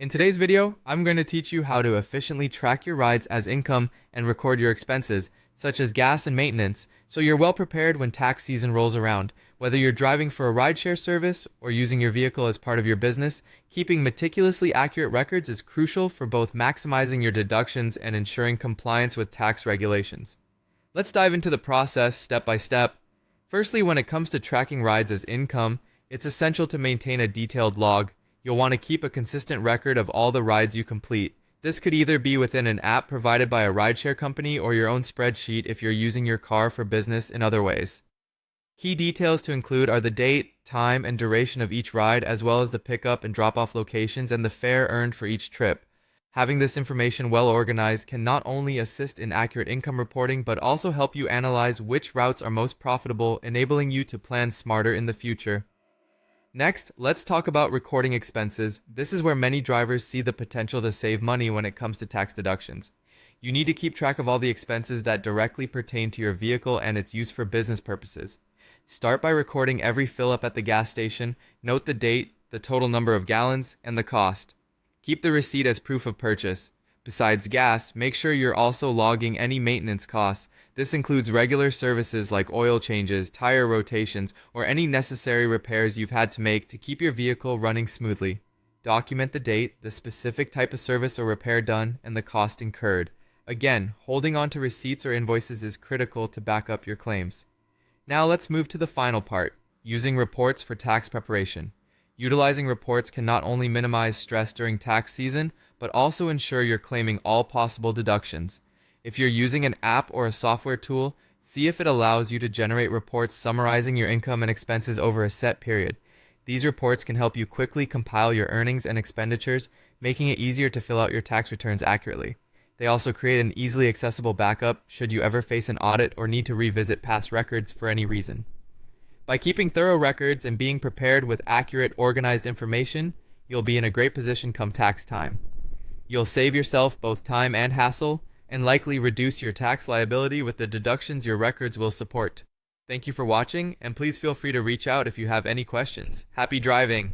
In today's video, I'm going to teach you how to efficiently track your rides as income and record your expenses, such as gas and maintenance, so you're well prepared when tax season rolls around. Whether you're driving for a rideshare service or using your vehicle as part of your business, keeping meticulously accurate records is crucial for both maximizing your deductions and ensuring compliance with tax regulations. Let's dive into the process step by step. Firstly, when it comes to tracking rides as income, it's essential to maintain a detailed log. You'll want to keep a consistent record of all the rides you complete. This could either be within an app provided by a rideshare company or your own spreadsheet if you're using your car for business in other ways. Key details to include are the date, time, and duration of each ride, as well as the pickup and drop-off locations and the fare earned for each trip. Having this information well organized can not only assist in accurate income reporting, but also help you analyze which routes are most profitable, enabling you to plan smarter in the future. Next, let's talk about recording expenses. This is where many drivers see the potential to save money when it comes to tax deductions. You need to keep track of all the expenses that directly pertain to your vehicle and its use for business purposes. Start by recording every fill-up at the gas station. Note the date, the total number of gallons, and the cost. Keep the receipt as proof of purchase. Besides gas, make sure you're also logging any maintenance costs. This includes regular services like oil changes, tire rotations, or any necessary repairs you've had to make to keep your vehicle running smoothly. Document the date, the specific type of service or repair done, and the cost incurred. Again, holding on to receipts or invoices is critical to back up your claims. Now let's move to the final part, using reports for tax preparation. Utilizing reports can not only minimize stress during tax season, but also ensure you're claiming all possible deductions. If you're using an app or a software tool, see if it allows you to generate reports summarizing your income and expenses over a set period. These reports can help you quickly compile your earnings and expenditures, making it easier to fill out your tax returns accurately. They also create an easily accessible backup should you ever face an audit or need to revisit past records for any reason. By keeping thorough records and being prepared with accurate, organized information, you'll be in a great position come tax time. You'll save yourself both time and hassle, and likely reduce your tax liability with the deductions your records will support. Thank you for watching, and please feel free to reach out if you have any questions. Happy driving!